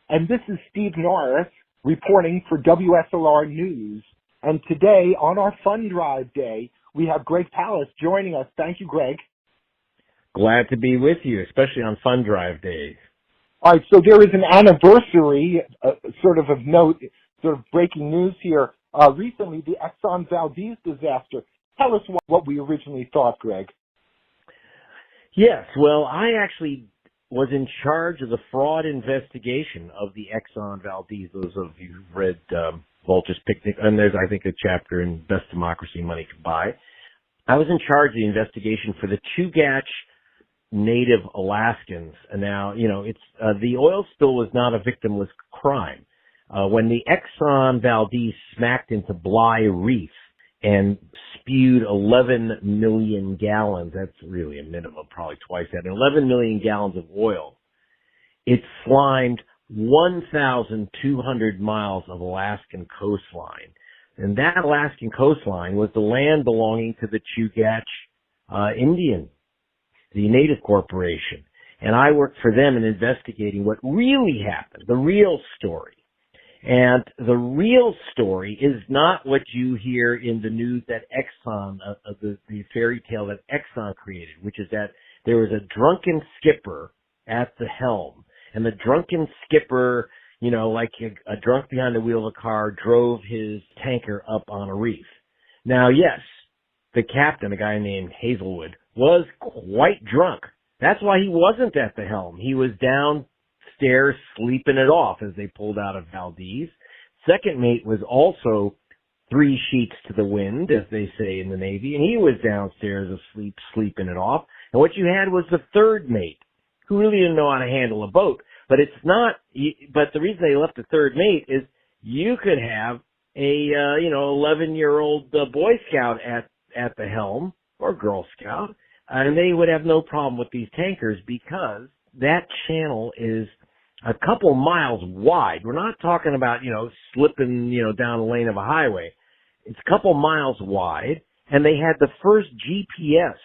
and this is Steve Norris reporting for WSLR News. And today, on our Fun Drive Day, we have Greg Palast joining us. Thank you, Greg. Glad to be with you, especially on Fun Drive Days. All right, so there is an anniversary, sort of note, sort of breaking news here. Recently, the Exxon Valdez disaster. Tell us what we originally thought, Greg. Yes, well, I actually was in charge of the fraud investigation of the Exxon Valdez. Those of you who've read Vulture's Picnic, and there's, I think, a chapter in Best Democracy Money Can Buy. I was in charge of the investigation for the Chugach Native Alaskans. And now, it's the oil spill was not a victimless crime. When the Exxon Valdez smacked into Bly Reef and spewed 11 million gallons, that's really a minimum, probably twice that, 11 million gallons of oil, it slimed 1,200 miles of Alaskan coastline. And that Alaskan coastline was the land belonging to the Chugach Indian, the Native Corporation. And I worked for them in investigating what really happened, the real story. And the real story is not what you hear in the news that Exxon, the fairy tale that Exxon created, which is that there was a drunken skipper at the helm. And the drunken skipper, like a drunk behind the wheel of a car, drove his tanker up on a reef. Now, yes, the captain, a guy named Hazelwood, was quite drunk. That's why he wasn't at the helm. He was downstairs sleeping it off as they pulled out of Valdez. Second mate was also 3 sheets to the wind, as they say in the Navy, and he was downstairs asleep, sleeping it off. And what you had was the third mate, who really didn't know how to handle a boat. But but the reason they left the third mate is you could have a, 11-year-old Boy Scout at the helm, or Girl Scout, and they would have no problem with these tankers because that channel is a couple miles wide. We're not talking about, slipping, down the lane of a highway. It's a couple miles wide, and they had the first GPS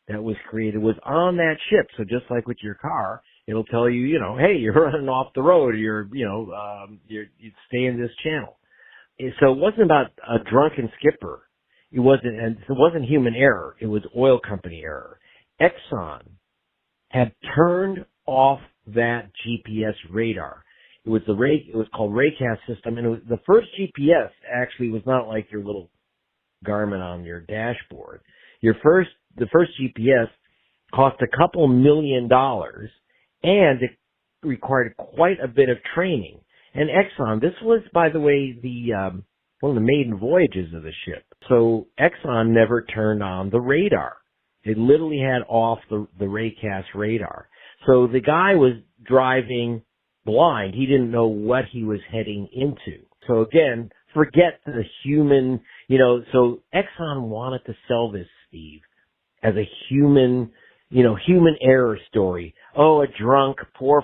that was created was on that ship. So just like with your car, it'll tell you, hey, you're running off the road, you stay in this channel. So it wasn't about a drunken skipper. It wasn't human error. It was oil company error. Exxon had turned off that GPS radar. It was called Raycast system, and the first GPS actually was not like your little Garmin on your dashboard. The first GPS cost a couple $1 million, and it required quite a bit of training. And Exxon, this was, by the way, one of the maiden voyages of the ship. So Exxon never turned on the radar. They literally had off the Raycast radar. So the guy was driving blind. He didn't know what he was heading into. So again, forget the human, so Exxon wanted to sell this, Steve, as a human error story. Oh, a drunk, poor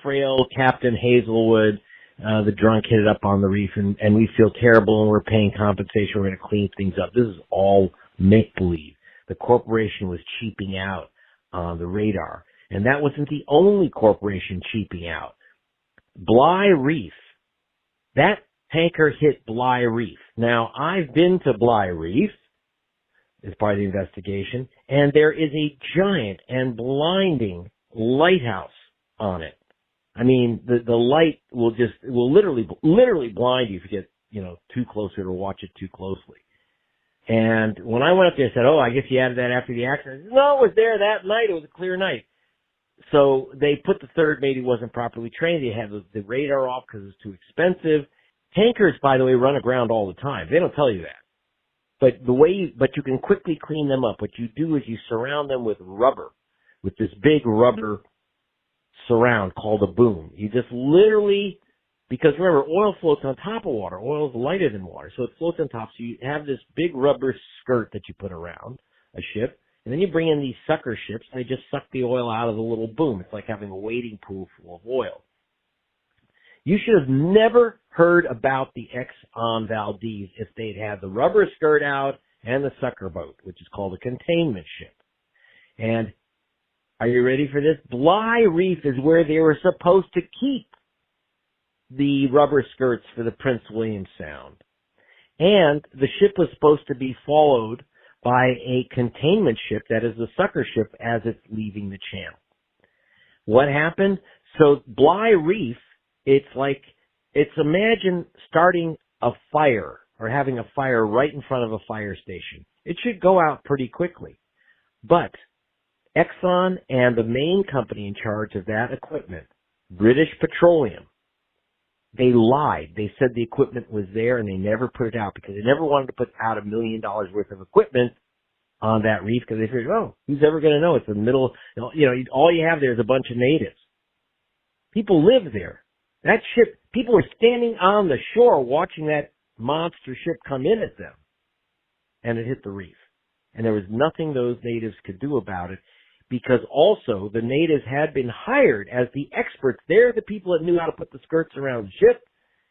frail Captain Hazelwood, the drunk hit it up on the reef, and we feel terrible, and we're paying compensation. We're going to clean things up. This is all make-believe. The corporation was cheaping out on the radar, and that wasn't the only corporation cheaping out. Bly Reef, that tanker hit Bly Reef. Now, I've been to Bly Reef as part of the investigation, and there is a giant and blinding lighthouse on it. I mean, the light will literally blind you if you get, too close to it or watch it too closely. And when I went up there, I said, I guess you added that after the accident. No, it was there that night. It was a clear night. So they put the third mate who wasn't properly trained. They had the radar off because it was too expensive. Tankers, by the way, run aground all the time. They don't tell you that. But you can quickly clean them up. What you do is you surround them with rubber, with this big rubber surround called a boom. You just literally, because remember, oil floats on top of water. Oil is lighter than water, so it floats on top. So you have this big rubber skirt that you put around a ship, and then you bring in these sucker ships, and they just suck the oil out of the little boom. It's like having a wading pool full of oil. You should have never heard about the Exxon Valdez if they'd had the rubber skirt out and the sucker boat, which is called a containment ship. And are you ready for this? Bly Reef is where they were supposed to keep the rubber skirts for the Prince William Sound. And the ship was supposed to be followed by a containment ship that is the sucker ship as it's leaving the channel. What happened? So Bly Reef, it's imagine starting a fire or having a fire right in front of a fire station. It should go out pretty quickly. But Exxon and the main company in charge of that equipment, British Petroleum, they lied. They said the equipment was there and they never put it out because they never wanted to put out $1 million worth of equipment on that reef because they figured, oh, who's ever going to know? It's in the middle, all you have there is a bunch of natives. People live there. That ship, people were standing on the shore watching that monster ship come in at them. And it hit the reef. And there was nothing those natives could do about it because also the natives had been hired as the experts. They're the people that knew how to put the skirts around the ship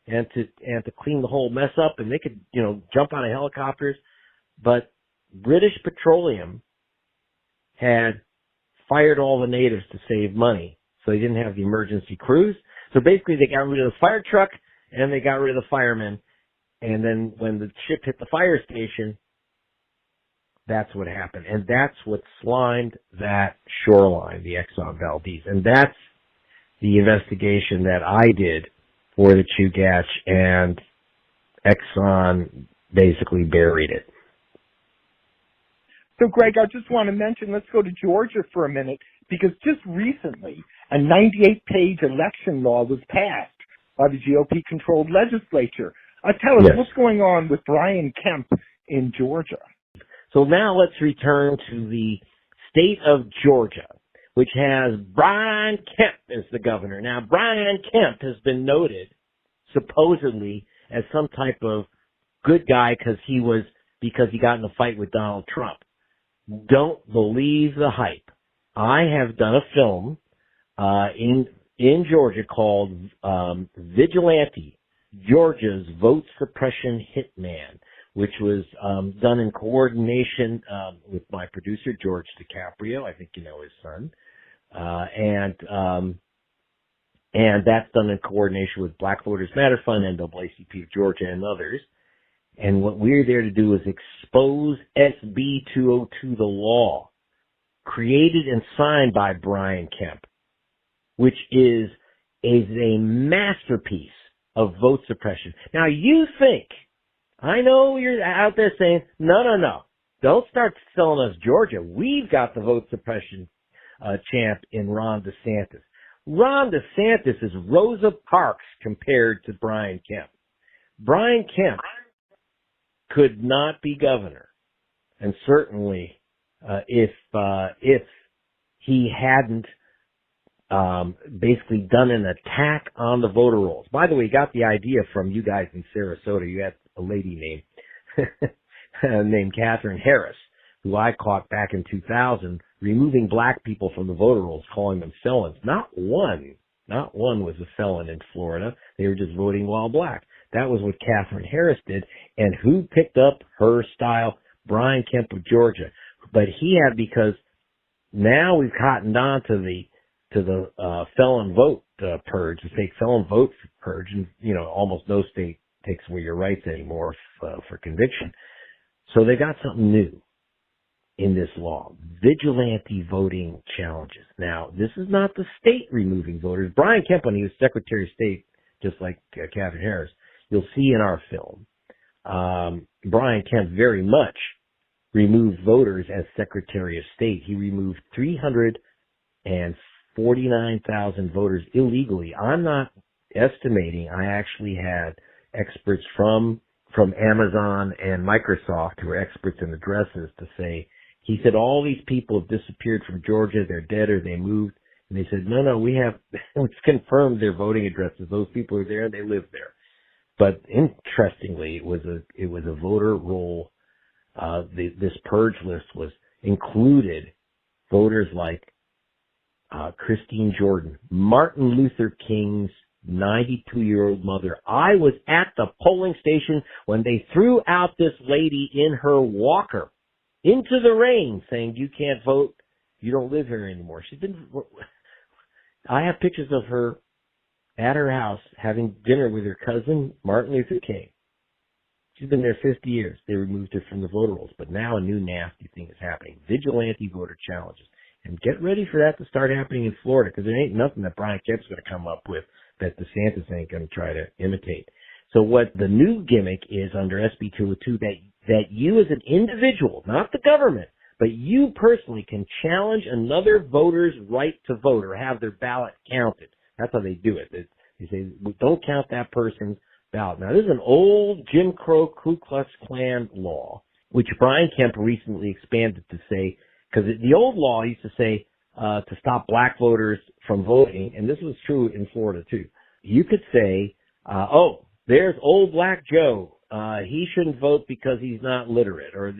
and to clean the whole mess up, and they could, jump out of helicopters. But British Petroleum had fired all the natives to save money, so they didn't have the emergency crews. So basically they got rid of the fire truck and they got rid of the firemen. And then when the ship hit the fire station, that's what happened. And that's what slimed that shoreline, the Exxon Valdez. And that's the investigation that I did for the Chugach, and Exxon basically buried it. So, Greg, I just want to mention, let's go to Georgia for a minute, because just recently, a 98-page election law was passed by the GOP-controlled legislature. Tell us, yes, what's going on with Brian Kemp in Georgia? So now let's return to the state of Georgia, which has Brian Kemp as the governor. Now, Brian Kemp has been noted, supposedly, as some type of good guy because he got in a fight with Donald Trump. Don't believe the hype. I have done a film in Georgia called Vigilante, Georgia's Vote Suppression Hitman, which was done in coordination with my producer, George DiCaprio. I think you know his son. And that's done in coordination with Black Voters Matter Fund, NAACP of Georgia, and others. And what we're there to do is expose SB 202, the law, created and signed by Brian Kemp, which is a masterpiece of vote suppression. Now, you think, I know you're out there saying, no, don't start selling us Georgia. We've got the vote suppression champ in Ron DeSantis. Ron DeSantis is Rosa Parks compared to Brian Kemp. Brian Kemp could not be governor, and certainly if he hadn't basically done an attack on the voter rolls. By the way, he got the idea from you guys in Sarasota. You had a lady named Catherine Harris, who I caught back in 2000, removing black people from the voter rolls, calling them felons. Not one was a felon in Florida. They were just voting while black. That was what Catherine Harris did. And who picked up her style? Brian Kemp of Georgia. But because now we've cottoned on to the felon vote purge, the fake felon vote purge, and almost no state takes away your rights anymore for conviction. So they got something new in this law: vigilante voting challenges. Now, this is not the state removing voters. Brian Kemp, when he was Secretary of State, just like Catherine Harris, you'll see in our film, Brian Kemp very much removed voters as Secretary of State. He removed 349,000 voters illegally. I'm not estimating. I actually had experts from Amazon and Microsoft, who are experts in addresses, to say, he said, all these people have disappeared from Georgia, they're dead or they moved. And they said, no, it's confirmed their voting addresses. Those people are there and they live there. But interestingly, it was a voter roll. This purge list included voters like Christine Jordan, Martin Luther King's 92-year-old mother. I was at the polling station when they threw out this lady in her walker into the rain, saying, you can't vote, you don't live here anymore. I have pictures of her at her house having dinner with her cousin, Martin Luther King. She's been there 50 years. They removed her from the voter rolls. But now a new nasty thing is happening. Vigilante voter challenges. And get ready for that to start happening in Florida, because there ain't nothing that Brian Kemp's going to come up with that DeSantis ain't going to try to imitate. So what the new gimmick is under SB 202, that you as an individual, not the government, but you personally can challenge another voter's right to vote or have their ballot counted. That's how they do it. They say, don't count that person's ballot. Now, this is an old Jim Crow Ku Klux Klan law, which Brian Kemp recently expanded to say, because the old law used to say to stop black voters from voting, and this was true in Florida too. You could say, oh, there's old black Joe. He shouldn't vote because he's not literate, or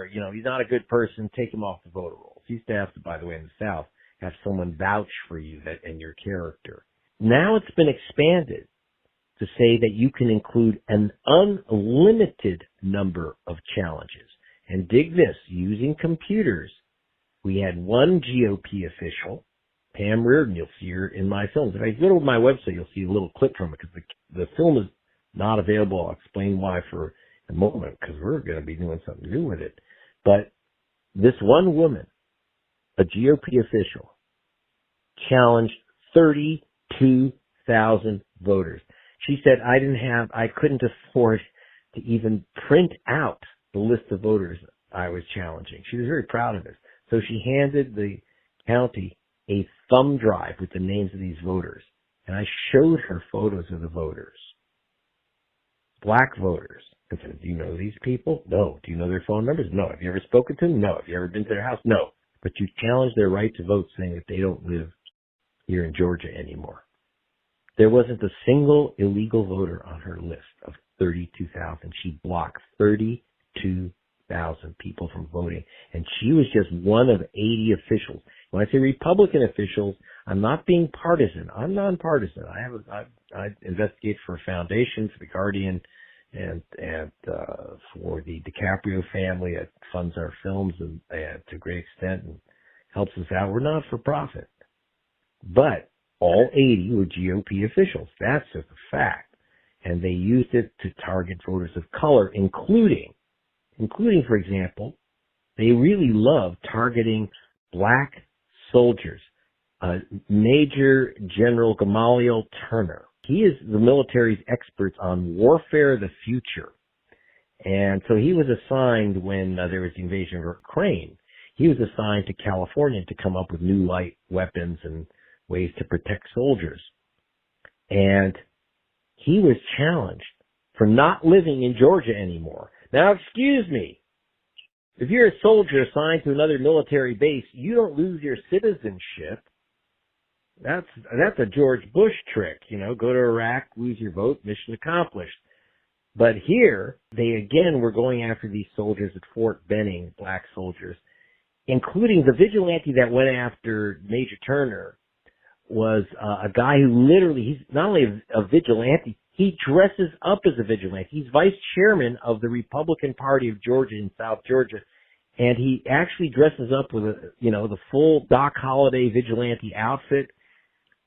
he's not a good person. Take him off the voter rolls. He used to have to, by the way, in the South, have someone vouch for you and your character. Now it's been expanded to say that you can include an unlimited number of challenges. And dig this, using computers, we had one GOP official, Pam Reardon, you'll see her in my films. If I go to my website, you'll see a little clip from it, because the film is not available. I'll explain why for a moment, because we're going to be doing something new with it. But this one woman, a GOP official, challenged 32,000 voters. She said, I couldn't afford to even print out the list of voters I was challenging. She was very proud of this. So she handed the county a thumb drive with the names of these voters. And I showed her photos of the voters. Black voters. I said, do you know these people? No. Do you know their phone numbers? No. Have you ever spoken to them? No. Have you ever been to their house? No. But you challenged their right to vote, saying that they don't live here in Georgia anymore. There wasn't a single illegal voter on her list of 32,000. She blocked 32,000 people from voting. And she was just one of 80 officials. When I say Republican officials, I'm not being partisan. I'm nonpartisan. I investigate for a foundation, for the Guardian, and for the DiCaprio family that funds our films and to a great extent and helps us out. We're not for profit. But all 80 were GOP officials. That's just a fact. And they used it to target voters of color, including, for example, they really love targeting black soldiers. Major General Gamaliel Turner. He is the military's expert on warfare of the future. And so he was assigned when there was the invasion of Ukraine. He was assigned to California to come up with new light weapons and ways to protect soldiers. And he was challenged for not living in Georgia anymore. Now, excuse me. If you're a soldier assigned to another military base, you don't lose your citizenship. That's a George Bush trick, go to Iraq, lose your vote, mission accomplished. But here, they again were going after these soldiers at Fort Benning, black soldiers, including the vigilante that went after Major Turner was a guy who literally, he's not only a vigilante, he dresses up as a vigilante. He's vice chairman of the Republican Party of Georgia in South Georgia. And he actually dresses up with the full Doc Holliday vigilante outfit.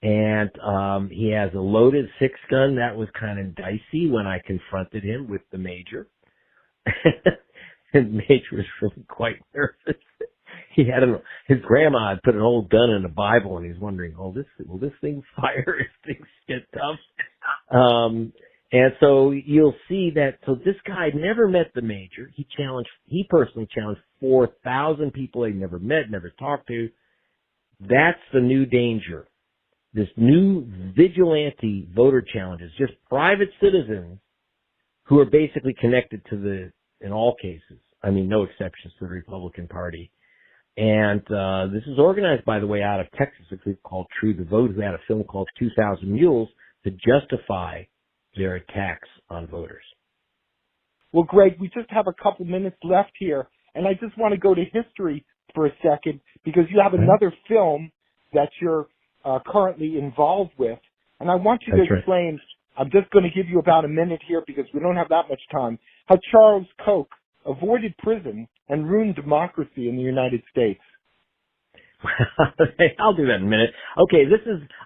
And he has a loaded 6-gun. That was kind of dicey when I confronted him with the major. And the major was really quite nervous. His grandma had put an old gun in a Bible, and he's wondering, will this thing fire if things get tough? And so you'll see that. So this guy never met the major. He personally challenged 4,000 people he never met, never talked to. That's the new danger. This new vigilante voter challenge is just private citizens who are basically connected to in all cases, no exceptions, to the Republican Party. And this is organized, by the way, out of Texas, a group called True the Vote, who had a film called 2,000 Mules to justify their attacks on voters. Well, Greg, we just have a couple minutes left here, and I just want to go to history for a second, because you have another film that you're currently involved with, and I want you to explain, I'm just going to give you about a minute here because we don't have that much time, how Charles Koch avoided prison and ruined democracy in the United States. I'll do that in a minute. Okay,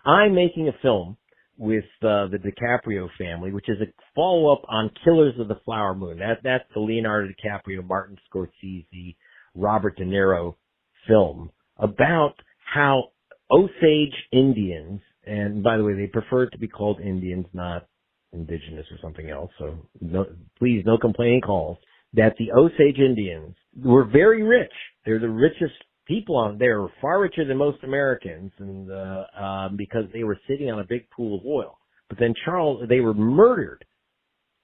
I'm making a film with the DiCaprio family, which is a follow-up on Killers of the Flower Moon. That's the Leonardo DiCaprio, Martin Scorsese, Robert De Niro film about how Osage Indians, and by the way, they prefer to be called Indians, not indigenous or something else, so please, no complaining calls, that the Osage Indians were very rich. They're the richest people on there, far richer than most Americans, and because they were sitting on a big pool of oil. But then they were murdered.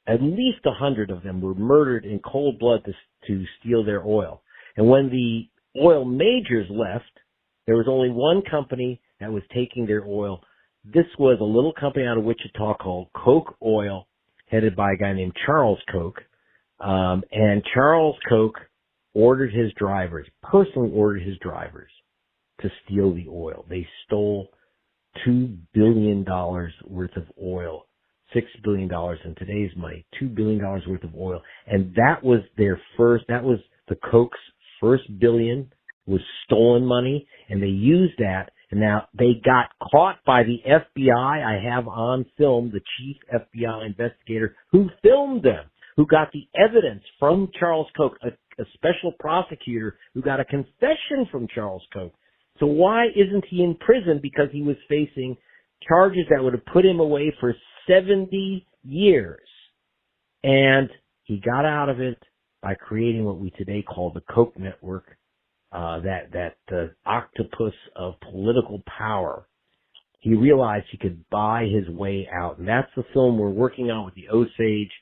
At least 100 of them were murdered in cold blood to steal their oil. And when the oil majors left, there was only one company that was taking their oil. This was a little company out of Wichita called Koch Oil, headed by a guy named Charles Koch. And Charles Koch personally ordered his drivers to steal the oil. They stole $2 billion worth of oil, $6 billion in today's money, $2 billion worth of oil. And that was the Koch's first billion was stolen money, and they used that. And now they got caught by the FBI. I have on film the chief FBI investigator who filmed them, who got the evidence from Charles Koch, a special prosecutor who got a confession from Charles Koch. So why isn't he in prison? Because he was facing charges that would have put him away for 70 years. And he got out of it by creating what we today call the Koch network, that octopus of political power. He realized he could buy his way out. And that's the film we're working on with the Osage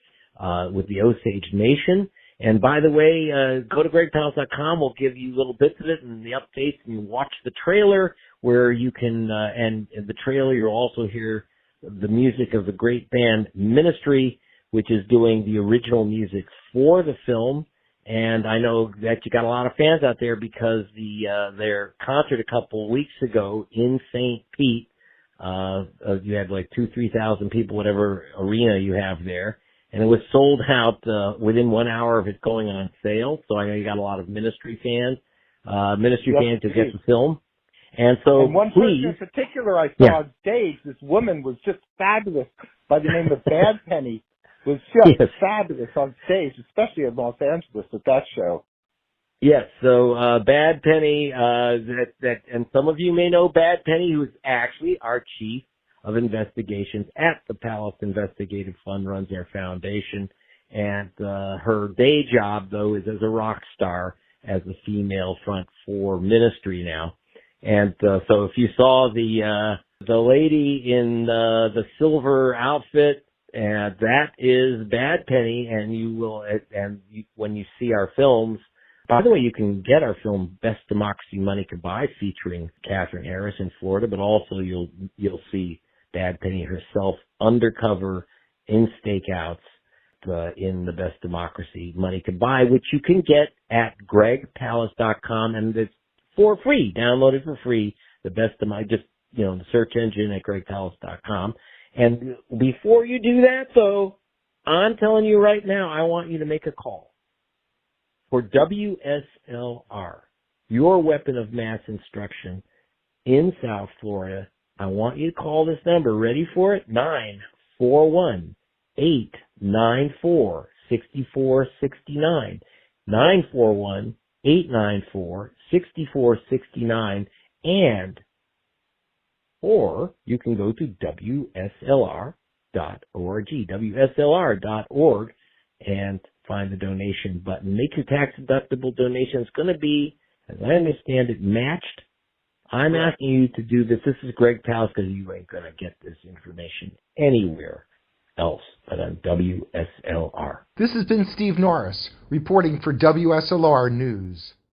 Nation. And by the way, go to gregpalast.com. We'll give you little bits of it and the updates, and watch the trailer where you can, and in the trailer you'll also hear the music of the great band Ministry, which is doing the original music for the film. And I know that you got a lot of fans out there because their concert a couple of weeks ago in St. Pete, you had like 2,000-3,000 people, whatever arena you have there. And it was sold out within 1 hour of it going on sale. So I know you got a lot of Ministry fans to get the film. And so, and one person in particular I saw on stage, this woman was just fabulous by the name of Bad Penny, was just fabulous on stage, especially in Los Angeles at that show. Yes, so Bad Penny, and some of you may know Bad Penny, who is actually our chief of investigations at the Palace Investigative Fund, runs our foundation. And her day job, though, is as a rock star, as a female front for Ministry now. And so if you saw the lady in the silver outfit, that is Bad Penny, and when you see our films, by the way, you can get our film Best Democracy Money Could Buy, featuring Catherine Harris in Florida, but also you'll see Bad Penny herself undercover in stakeouts in the Best Democracy Money Could Buy, which you can get at gregpalast.com, and it's for free. Download it for free. The Best Democracy, the search engine at gregpalast.com. And before you do that, though, I'm telling you right now, I want you to make a call for WSLR, your weapon of mass instruction in South Florida. I want you to call this number. Ready for it? 941-894-6469. 941-894-6469. Or you can go to WSLR.org, WSLR.org, and find the donation button. Make your tax-deductible donation. It's going to be, as I understand it, matched. I'm asking you to do this. This is Greg Palast, because you ain't going to get this information anywhere else but on WSLR. This has been Steve Norris, reporting for WSLR News.